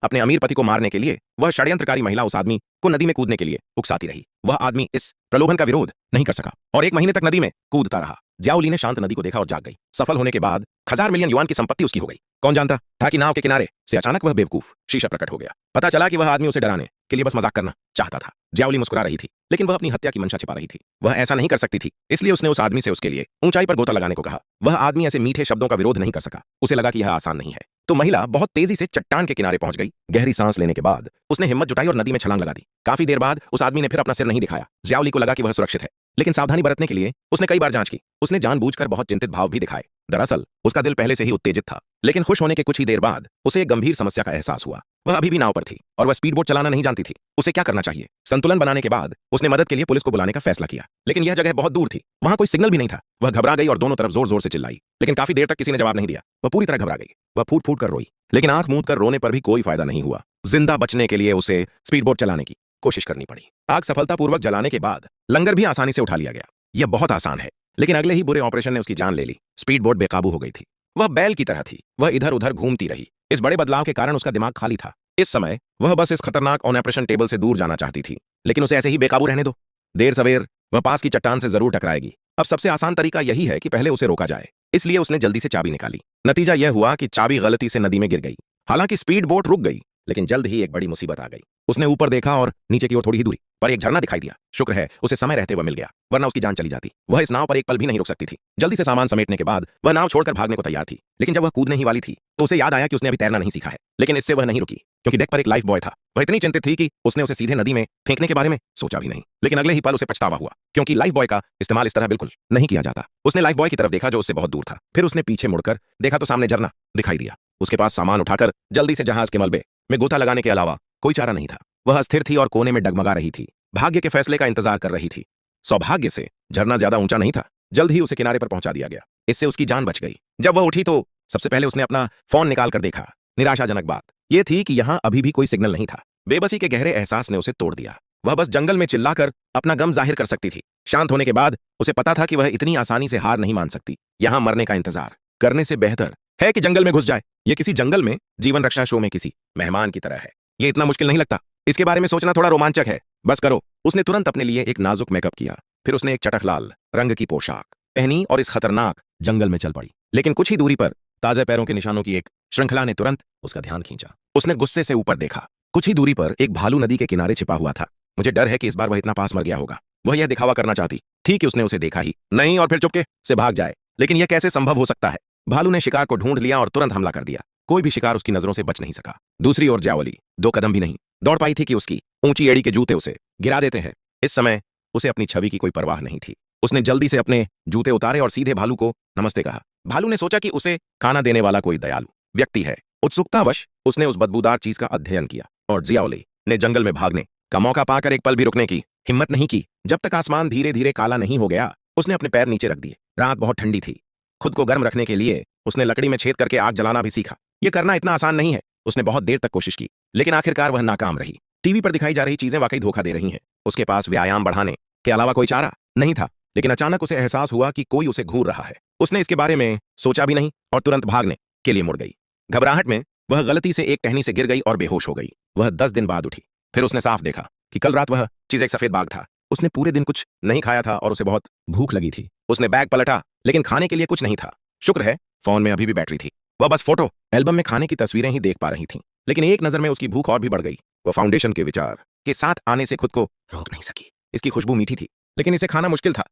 अपने अमीर पति को मारने के लिए वह षड्यंत्रकारी महिला उस आदमी को नदी में कूदने के लिए उकसाती रही। वह आदमी इस प्रलोभन का विरोध नहीं कर सका और 1 महीने तक नदी में कूदता रहा। ज्याओली ने शांत नदी को देखा और जाग गई। सफल होने के बाद 1000 मिलियन युआन की संपत्ति उसकी हो गई। कौन जानता था कि नाव के किनारे से अचानक वह बेवकूफ शीशा प्रकट हो गया। पता चला कि वह आदमी उसे डराने के लिए बस मजाक करना चाहता था। ज्याओली मुस्कुरा रही थी, लेकिन वह अपनी हत्या की मंशा छिपा रही थी। वह ऐसा नहीं कर सकती थी, इसलिए उसने उस आदमी से उसके लिए ऊंचाई पर गोता लगाने को कहा। वह आदमी ऐसे मीठे शब्दों का विरोध नहीं कर सका। उसे लगा कि यह आसान नहीं है। तो महिला बहुत तेजी से चट्टान के किनारे पहुंच गई। गहरी सांस लेने के बाद उसने हिम्मत जुटाई और नदी में छलांग लगा दी। काफी देर बाद उस आदमी ने फिर अपना सिर नहीं दिखाया। ज्याओली को लगा कि वह सुरक्षित है, लेकिन सावधानी बरतने के लिए उसने कई बार जांच की। उसने जानबूझकर बहुत चिंतित भाव भी दिखाए। दरअसल उसका दिल पहले से ही उत्तेजित था, लेकिन खुश होने के कुछ ही देर बाद उसे एक गंभीर समस्या का एहसास हुआ। वह अभी भी नाव पर थी और वह स्पीड बोट चलाना नहीं जानती थी। उसे क्या करना चाहिए? संतुलन बनाने के बाद उसने मदद के लिए पुलिस को बुलाने का फैसला किया, लेकिन यह जगह बहुत दूर थी। वहां कोई सिग्नल भी नहीं था। वह घबरा गई और दोनों तरफ जोर जोर से चिल्लाई, लेकिन काफी देर तक किसी ने जवाब नहीं दिया। वह पूरी तरह घबरा गई। वह फूट फूट कर रोई, लेकिन आंख मूंद कर रोने पर भी कोई फायदा नहीं हुआ। जिंदा बचने के लिए उसे स्पीड बोट चलाने की कोशिश करनी पड़ी। आग सफलतापूर्वक जलाने के बाद लंगर भी आसानी से उठा लिया गया। यह बहुत आसान है, लेकिन अगले ही बुरे ऑपरेशन ने उसकी जान ले ली। स्पीड बोट बेकाबू हो गई थी। वह बैल की तरह थी। वह इधर उधर घूमती रही। इस बड़े बदलाव के कारण उसका दिमाग खाली था। इस समय वह बस इस खतरनाक ऑपरेशन टेबल से दूर जाना चाहती थी, लेकिन उसे ऐसे ही बेकाबू रहने दो। देर सवेर वह पास की चट्टान से जरूर टकराएगी। अब सबसे आसान तरीका यही है कि पहले उसे रोका जाए। इसलिए उसने जल्दी से चाबी निकाली। नतीजा यह हुआ कि चाबी गलती से नदी में गिर गई। हालांकि स्पीड बोट रुक गई, लेकिन जल्द ही एक बड़ी मुसीबत आ गई। उसने ऊपर देखा और नीचे की ओर थोड़ी ही दूरी पर एक झरना दिखाई दिया। शुक्र है उसे समय रहते वह मिल गया, वरना उसकी जान चली जाती। वह इस नाव पर एक पल भी नहीं रुक सकती थी। जल्दी से सामान समेटने के बाद वह नाव छोड़कर भागने को तैयार थी, लेकिन जब वह कूदने ही वाली थी तो उसे याद आया कि उसने अभी तैरना नहीं सीखा है। लेकिन इससे वह नहीं रुकी, क्योंकि डेक पर एक लाइफ बॉय था। वह इतनी चिंतित थी कि उसने उसे सीधे नदी में फेंकने के बारे में सोचा भी नहीं। लेकिन अगले ही पल उसे पछतावा हुआ, क्योंकि लाइफ बॉय का इस्तेमाल इस तरह बिल्कुल नहीं किया जाता। उसने लाइफ बॉय की तरफ देखा जो उससे बहुत दूर था। फिर उसने पीछे मुड़कर देखा तो सामने झरना दिखाई दिया। उसके पास सामान उठाकर जल्दी से जहाज के मलबे में गोता लगाने के अलावा कोई चारा नहीं था। वह अस्थिर थी और कोने में डगमगा रही थी। भाग्य के फैसले का इंतजार कर रही थी। सौभाग्य से झरना ज्यादा ऊंचा नहीं था। जल्द ही उसे किनारे पर पहुंचा दिया गया। इससे उसकी जान बच गई। जब वह उठी तो सबसे पहले उसने अपना फोन निकाल कर देखा। निराशाजनक बात यह थी कि यहां अभी भी कोई सिग्नल नहीं था। बेबसी के गहरे एहसास ने उसे तोड़ दिया। वह बस जंगल में चिल्लाकर अपना गम जाहिर कर सकती थी। शांत होने के बाद उसे पता था कि वह इतनी आसानी से हार नहीं मान सकती। यहां मरने का इंतजार करने से बेहतर है कि जंगल में घुस जाए। यह किसी जंगल में जीवन रक्षा शो में किसी मेहमान की तरह है। यह इतना मुश्किल नहीं लगता। इसके बारे में सोचना थोड़ा रोमांचक है। बस करो। उसने तुरंत अपने लिए एक नाजुक मेकअप किया। फिर उसने एक चटक लाल रंग की पोशाक पहनी और इस खतरनाक जंगल में चल पड़ी। लेकिन कुछ ही दूरी पर ताजे पैरों के निशानों की एक श्रृंखला ने तुरंत उसका ध्यान खींचा। उसने गुस्से से ऊपर देखा। कुछ ही दूरी पर एक भालू नदी के किनारे छिपा हुआ था। मुझे डर है कि इस बार वह इतना पास मर गया होगा। वह यह दिखावा करना चाहती थी कि उसने उसे देखा ही नहीं और फिर चुपके से भाग जाए। लेकिन यह कैसे संभव हो सकता है? भालू ने शिकार को ढूंढ लिया और तुरंत हमला कर दिया। कोई भी शिकार उसकी नजरों से बच नहीं सका। दूसरी ओर ज्याओली 2 कदम भी नहीं दौड़ पाई थी कि उसकी ऊंची एड़ी के जूते उसे गिरा देते हैं। इस समय उसे अपनी छवि की कोई परवाह नहीं थी। उसने जल्दी से अपने जूते उतारे और सीधे भालू को नमस्ते कहा। भालू ने सोचा कि उसे खाना देने वाला कोई दयालु व्यक्ति है। उत्सुकतावश उसने उस बदबूदार चीज का अध्ययन किया और ज्याओली ने जंगल में भागने का मौका पाकर एक पल भी रुकने की हिम्मत नहीं की। जब तक आसमान धीरे धीरे काला नहीं हो गया, उसने अपने पैर नीचे रख दिए। रात बहुत ठंडी थी। खुद को गर्म रखने के लिए उसने लकड़ी में छेद करके आग जलाना भी सीखा। यह करना इतना आसान नहीं है। उसने बहुत देर तक कोशिश की, लेकिन आखिरकार वह नाकाम रही। टीवी पर दिखाई जा रही चीजें वाकई धोखा दे रही हैं। उसके पास व्यायाम बढ़ाने के अलावा कोई चारा नहीं था। लेकिन अचानक उसे एहसास हुआ कि कोई उसे घूर रहा है। उसने इसके बारे में सोचा भी नहीं और तुरंत भागने के लिए मुड़ गई। घबराहट में वह गलती से एक टहनी से गिर गई और बेहोश हो गई। वह 10 दिन बाद उठी। फिर उसने साफ देखा कि कल रात वह चीज एक सफेद बाघ था। उसने पूरे दिन कुछ नहीं खाया था और उसे बहुत भूख लगी थी। उसने बैग पलटा, लेकिन खाने के लिए कुछ नहीं था। शुक्र है फोन में अभी भी बैटरी थी। वह बस फोटो एल्बम में खाने की तस्वीरें ही देख पा रही थी। लेकिन एक नजर में उसकी भूख और भी बढ़ गई। वह फाउंडेशन के विचार के साथ आने से खुद को रोक नहीं सकी। इसकी खुशबू मीठी थी, लेकिन इसे खाना मुश्किल था।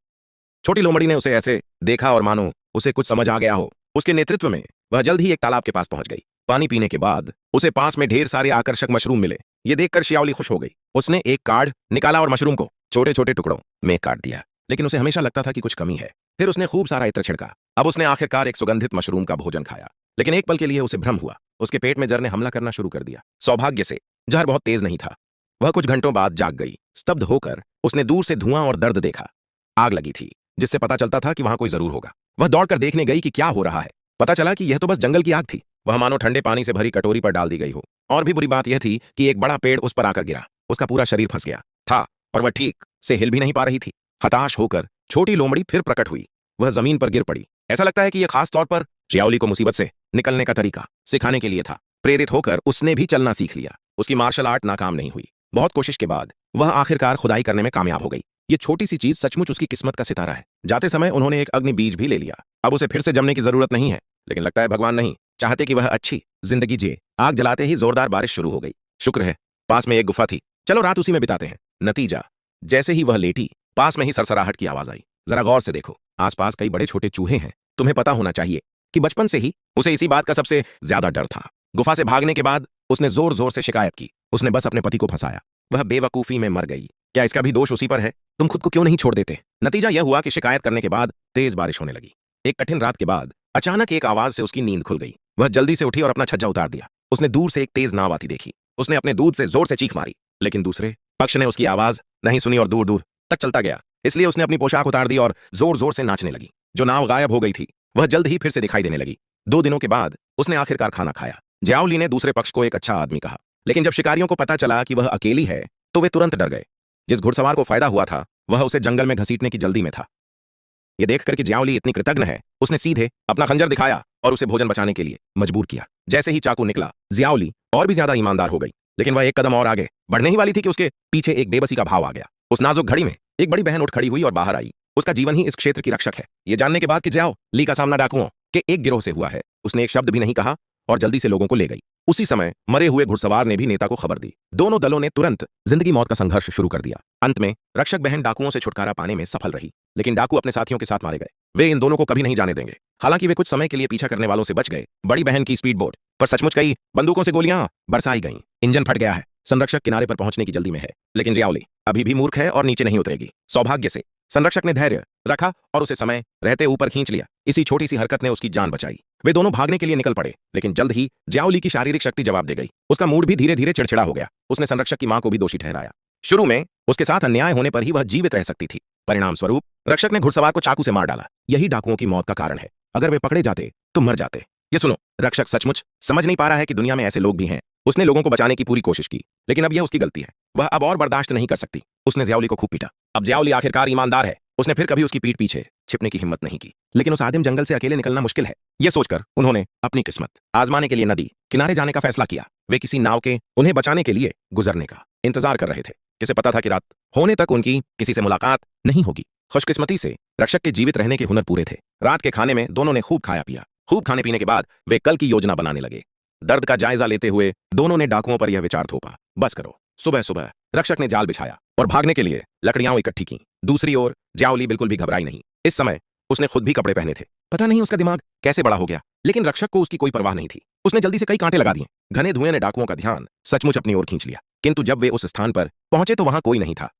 छोटी लोमड़ी ने उसे ऐसे देखा और मानो उसे कुछ समझ आ गया हो। उसके नेतृत्व में वह जल्द ही एक तालाब के पास पहुंच गई। पानी पीने के बाद उसे पास में ढेर सारे आकर्षक मशरूम मिले। ये देखकर श्याओली खुश हो गई। उसने एक कार्ड निकाला और मशरूम को छोटे छोटे टुकड़ों में काट दिया। लेकिन उसे हमेशा लगता था कि कुछ कमी है। फिर उसने खूब सारा इत्र छिड़का। अब उसने आखिरकार एक सुगंधित मशरूम का भोजन खाया। लेकिन एक पल के लिए उसे भ्रम हुआ। उसके पेट में जहर ने हमला करना शुरू कर दिया। सौभाग्य से जहर बहुत तेज नहीं था। वह कुछ घंटों बाद जाग गई। स्तब्ध होकर उसने दूर से धुआं और दर्द देखा। आग लगी थी, जिससे पता चलता था कि वहां कोई जरूर होगा। वह दौड़कर देखने गई कि क्या हो रहा है। पता चला कि यह तो बस जंगल की आग थी। वह मानो ठंडे पानी से भरी कटोरी पर डाल दी गई हो। और भी बुरी बात यह थी कि एक बड़ा पेड़ उस पर आकर गिरा। उसका पूरा शरीर फंस गया था और वह ठीक से हिल भी नहीं पा रही थी। हताश होकर छोटी लोमड़ी फिर प्रकट हुई। वह जमीन पर गिर पड़ी। ऐसा लगता है कि यह खास तौर पर ज्याओली को मुसीबत से निकलने का तरीका सिखाने के लिए था। प्रेरित होकर उसने भी चलना सीख लिया। उसकी मार्शल आर्ट नाकाम नहीं हुई। बहुत कोशिश के बाद वह आखिरकार खुदाई करने में कामयाब हो गई। ये छोटी सी चीज सचमुच उसकी किस्मत का सितारा है। जाते समय उन्होंने एक अग्नि बीज भी ले लिया। अब उसे फिर से जमने की जरूरत नहीं है, लेकिन लगता है भगवान नहीं चाहते कि वह अच्छी जिंदगी जिए। आग जलाते ही जोरदार बारिश शुरू हो गई। शुक्र है पास में एक गुफा थी, चलो रात उसी में बिताते हैं। नतीजा, जैसे ही वह लेटी, पास में ही सरसराहट की आवाज आई। जरा गौर से देखो, आसपास कई बड़े छोटे चूहे हैं। तुम्हें पता होना चाहिए कि बचपन से ही उसे इसी बात का सबसे ज्यादा डर था। गुफा से भागने के बाद उसने जोर जोर से शिकायत की। उसने बस अपने पति को फंसाया। वह बेवकूफी में मर गई। क्या इसका भी दोष उसी पर है? तुम खुद को क्यों नहीं छोड़ देते? नतीजा यह हुआ कि शिकायत करने के बाद तेज बारिश होने लगी। एक कठिन रात के बाद अचानक एक आवाज से उसकी नींद खुल गई। वह जल्दी से उठी और अपना छज्जा उतार दिया। उसने दूर से एक तेज नाव आती देखी। उसने अपने दूध से जोर से चीख मारी, लेकिन दूसरे पक्ष ने उसकी आवाज नहीं सुनी और दूर दूर तक चलता गया। इसलिए उसने अपनी पोशाक उतार दी और जोर जोर से नाचने लगी। जो नाव गायब हो गई थी वह जल्द ही फिर से दिखाई देने लगी। 2 दिनों के बाद उसने आखिरकार खाना खाया। ज्याओली ने दूसरे पक्ष को एक अच्छा आदमी कहा, लेकिन जब शिकारियों को पता चला कि वह अकेली है तो वे तुरंत डर गए। जिस घुड़सवार को फायदा हुआ था वह उसे जंगल में घसीटने की जल्दी में था। यह देखकर कि ज्याओली इतनी कृतज्ञ है, उसने सीधे अपना खंजर दिखाया और उसे भोजन बचाने के लिए मजबूर किया। जैसे ही चाकू निकला, ज्याओली और भी ज्यादा ईमानदार हो गई। लेकिन वह एक कदम और आगे बढ़ने ही वाली थी कि उसके पीछे एक बेबसी का भाव आ गया। उस नाजुक घड़ी में एक बड़ी बहन उठ खड़ी हुई और बाहर आई। उसका जीवन ही इस क्षेत्र की रक्षक है। ये जानने के बाद कि ज्याओली का सामना डाकुओं के एक गिरोह से हुआ है, उसने एक शब्द भी नहीं कहा और जल्दी से लोगों को ले गई। उसी समय मरे हुए घुड़सवार ने भी नेता को खबर दी। दोनों दलों ने तुरंत जिंदगी मौत का संघर्ष शुरू कर दिया। अंत में रक्षक बहन डाकुओं से छुटकारा पाने में सफल रही, लेकिन डाकू अपने साथियों के साथ मारे गए। वे इन दोनों को कभी नहीं जाने देंगे। हालांकि वे कुछ समय के लिए पीछा करने वालों से बच गए। बड़ी बहन की स्पीड बोट पर सचमुच कई बंदूकों से गोलियां बरसाई गईं। इंजन फट गया है। संरक्षक किनारे पर पहुंचने की जल्दी में है, लेकिन ज्याओली अभी भी मूर्ख है और नीचे नहीं उतरेगी। सौभाग्य से संरक्षक ने धैर्य रखा और उसे समय रहते ऊपर खींच लिया। इसी छोटी सी हरकत ने उसकी जान बचाई। वे दोनों भागने के लिए निकल पड़े, लेकिन जल्द ही ज्याओली की शारीरिक शक्ति जवाब दे गई। उसका मूड भी धीरे धीरे चिड़चिड़ा हो गया। उसने संरक्षक की मां को भी दोषी ठहराया। शुरू में उसके साथ अन्याय होने पर ही वह जीवित रह सकती थी। परिणाम स्वरूप रक्षक ने घुड़सवार को चाकू से मार डाला। यही डाकुओं की मौत का कारण है। अगर वे पकड़े जाते तो मर जाते। ये सुनो, रक्षक सचमुच समझ नहीं पा रहा है कि दुनिया में ऐसे लोग भी हैं। उसने लोगों को बचाने की पूरी कोशिश की, लेकिन अब यह उसकी गलती है। वह अब और बर्दाश्त नहीं कर सकती। उसने ज्याओली को खूब पीटा। अब ज्याओली आखिरकार ईमानदार है। उसने फिर कभी उसकी पीठ पीछे छिपने की हिम्मत नहीं की। लेकिन उस आदिम जंगल से अकेले निकलना मुश्किल है। यह सोचकर उन्होंने अपनी किस्मत आजमाने के लिए नदी किनारे जाने का फैसला किया। वे किसी नाव के उन्हें बचाने के लिए गुजरने का इंतजार कर रहे थे। किसे पता था कि रात होने तक उनकी किसी से मुलाकात नहीं होगी। खुशकिस्मती से रक्षक के जीवित रहने के हुनर पूरे थे। रात के खाने में दोनों ने खूब खाया पिया। खूब खाने पीने के बाद वे कल की योजना बनाने लगे। दर्द का जायजा लेते हुए दोनों ने डाकुओं पर यह विचार थोपा, बस करो। सुबह सुबह रक्षक ने जाल बिछाया और भागने के लिए लकड़ियां इकट्ठी की। दूसरी ओर ज्याओली बिल्कुल भी घबराई नहीं। इस समय उसने खुद भी कपड़े पहने थे। पता नहीं उसका दिमाग कैसे बड़ा हो गया, लेकिन रक्षक को उसकी कोई परवाह नहीं थी। उसने जल्दी से कई कांटे लगा दिए। घने धुएं ने डाकुओं का ध्यान सचमुच अपनी ओर खींच लिया, किंतु जब वे उस स्थान पर पहुंचे तो वहां कोई नहीं था।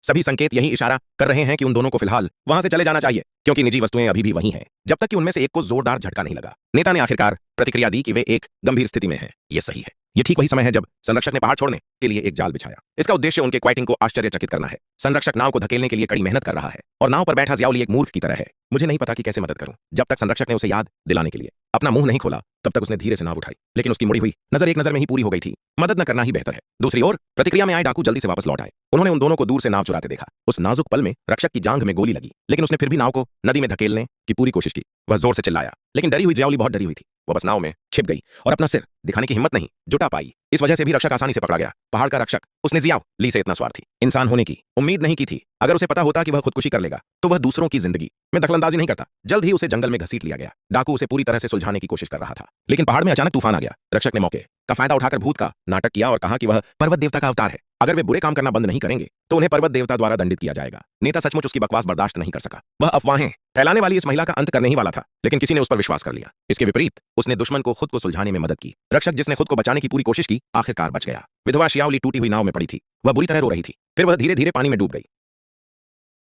सभी संकेत यही इशारा कर रहे हैं कि उन दोनों को फिलहाल वहां से चले जाना चाहिए, क्योंकि निजी वस्तुएं अभी भी वही हैं, जब तक कि उनमें से एक को जोरदार झटका नहीं लगा। नेता ने आखिरकार प्रतिक्रिया दी कि वे एक गंभीर स्थिति में हैं। यह सही है। यह ठीक वही समय है जब संरक्षक ने पहाड़ छोड़ने के लिए एक जाल बिछाया। इसका उद्देश्य उनके क्वाइटिंग को आश्चर्यचकित करना है। संरक्षक नाव को धकेलने के लिए कड़ी मेहनत कर रहा है और नाव पर बैठा ज्याओली एक मूर्ख की तरह है। मुझे नहीं पता कि कैसे मदद करूं। जब तक संरक्षक ने उसे याद दिलाने के लिए अपना मुंह नहीं खोला, तब तक उसने धीरे से नाव उठाई, लेकिन उसकी मुड़ी हुई नजर एक नजर में ही पूरी हो गई थी। मदद न करना ही बेहतर है। दूसरी ओर प्रतिक्रिया में आए डाकू जल्दी से वापस लौट आए। उन्होंने उन दोनों को दूर से नाव चुराते देखा। उस नाजुक पल में रक्षक की जांघ में गोली लगी, लेकिन उसने फिर भी नाव को नदी में धकेलने की पूरी कोशिश की। वह जोर से चिल्लाया, लेकिन डरी हुई ज्याओली बहुत डरी हुई थी। वह बस नाव में छिप गई और अपना सिर दिखाने की हिम्मत नहीं जुटा पाई। इस वजह से भी रक्षक आसानी से पकड़ा गया। पहाड़ का रक्षक, उसने ज्याओली से इतना स्वार्थी इंसान होने की उम्मीद नहीं की थी। अगर उसे पता होता कि वह खुदकुशी कर लेगा तो वह दूसरों की जिंदगी में दखलंदाजी नहीं करता। जल्द ही उसे जंगल में घसीट लिया गया। डाकू उसे पूरी तरह से सुलझाने की कोशिश कर रहा था, लेकिन पहाड़ में अचानक तूफान आ गया। रक्षक ने मौके का फायदा उठाकर भूत का नाटक किया और कहा कि वह पर्वत देवता का अवतार है। अगर वे बुरे काम करना बंद नहीं करेंगे तो उन्हें पर्वत देवता द्वारा दंडित किया जाएगा। नेता सचमुच उसकी बकवास बर्दाश्त नहीं कर सका। वह अफवाहें फैलाने वाली इस महिला का अंत करने ही वाला था, लेकिन किसी ने उस पर विश्वास कर लिया। इसके विपरीत उसने दुश्मन को खुद को सुलझाने में मदद की। रक्षक, जिसने खुद को बचाने की पूरी कोशिश की, आखिरकार बच गया। विधवा ज्याओली टूटी हुई नाव में पड़ी थी। वह बुरी तरह रो रही थी। फिर वह धीरे धीरे पानी में डूब गई।